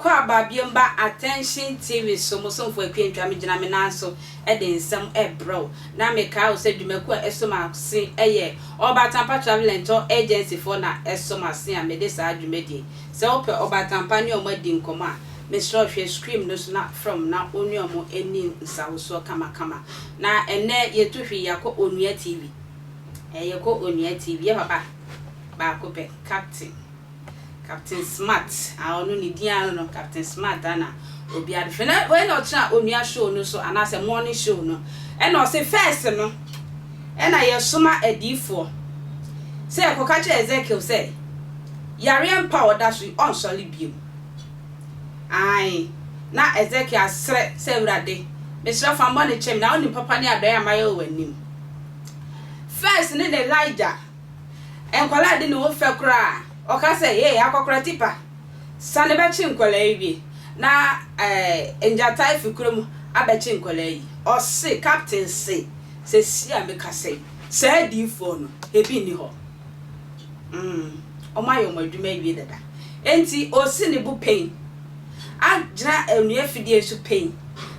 kwa babiomba attention TV so mo so for akwentwa me gina me nanso e de nsem e bro na me ka o se dwumaku esoma se eye Obatampa travel agency for na esoma se a me de sa dwumadi se ope Obatampa ne o madi nkoma me sure hwe scream no so na from na onu omo eni nsawo kama na ene yetuhwe yakọ onua TV yeko onua TV ye papa ba ko pe Captain Smart onu ni dia no Captain Smart ana obi adfe na we no try onua show no so ana se morning show no e no se first no e na ye soma adifo se e ko ka che Ezekiel se yare empower that so on solid bio ai na Ezekiel asre se urade me sra fa money chem na oni papa ni adan amaye wanim first ni Elijah enkwala de no fe kra oka say ye akokora tipa sane be chi nkwala ewie na enjata ifikurum abechi nkwala yi o se captain se si ameka say di phone ebi ni ho o mayo madwuma ewie dada enti o si ne bu pain agina enu afidie su pain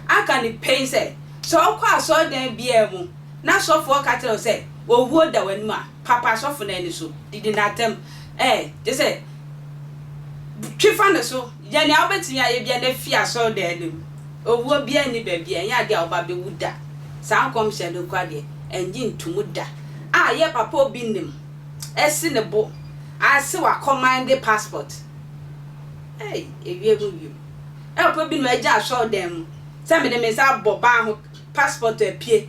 aka ni pain say so okwa so dan bia mu na so fo ka tell say owuo da wanu a papa so fo na ni so didi na tem je say twifa ne so ye ne obetimi aye bia na fia so da anim owuo bia ni ba bia nya de oba be wuda san kom she do kwa de enji ntumu da ye papa Obinim esi ne bo ase wa command passport ewie bu papa Obinim aja so dem se me de me sa boba ho passport apie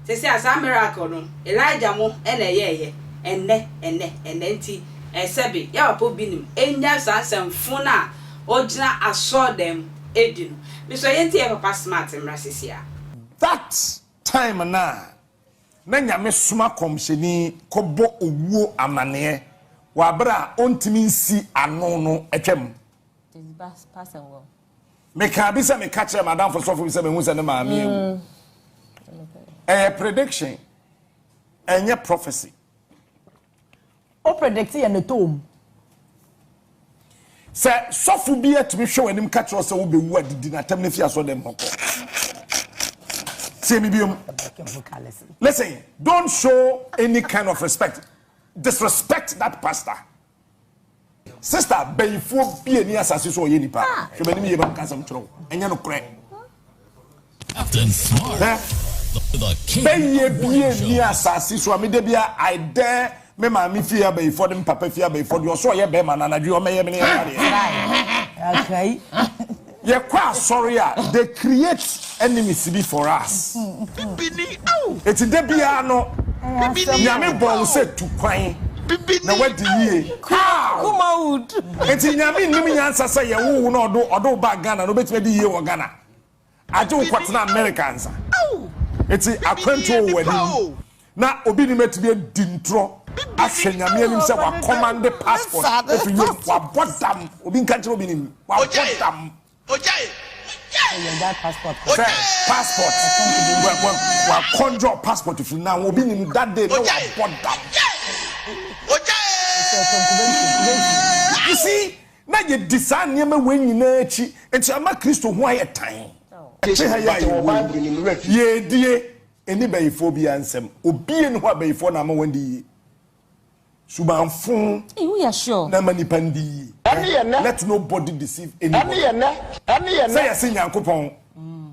se asa miracle no Elijah mo na ye enne nti sebe ya papa Obinim enya sansan funa ogina aso dem edi no me so yenti e papa Smart mrasisia that time na nyame soma komsheni kobo owuo amane wa bra ontimi nsi ano no etwem pass and well me ka bi se me ka kire madam for so se me hu se ne ma me prediction enye prophecy o predict ye no tom se sofu bi atumi hwe wanim ka kire se wo be wu adidi na tam ne fi aso dem hoko see me biom listen don't show any kind of respect disrespect that pastor sister bayfo bi ani asase so ye nipa hwe banim ye ba kasam tro enya no kre Captain Smart the king be ni asase so amede bia I dare me ma mi fia bayfo dem papa fia bayfo de so ye be ma na nadwe o meye me ne ya okay ye kwa sorry they create enemies be for us it's de bia no nyame bon se tu kwan na wadi yie kuma wood it's nyame nim nyansa se ye wo no odo ba Ghana no betime di yie wo Ghana aje wo kwatena Americans it's akwanto wadi na Obinim etibie dintro ahwe nyame anim se wa command passport if you wa bodam obi nka kire Obinim wa bodam that passport passport wa conjure passport if now Obinim that day no wa bodam you see na ye design nyama we nyina echi enti ama Kristo ho aye tan ye die eni bayfo bi ansem obie ne ho bayfo na ma wandi subanfon we are sure na manipandi let nobody deceive anybody say yes nyankopon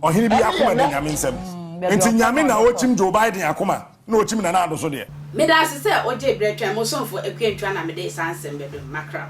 ohini bi akoma na nyame nsem enti nyame na ochim Joe Biden akoma na ochim na na ado so de me da se oje bretwa mo sonfo akwentwa na me de sansem bedo makra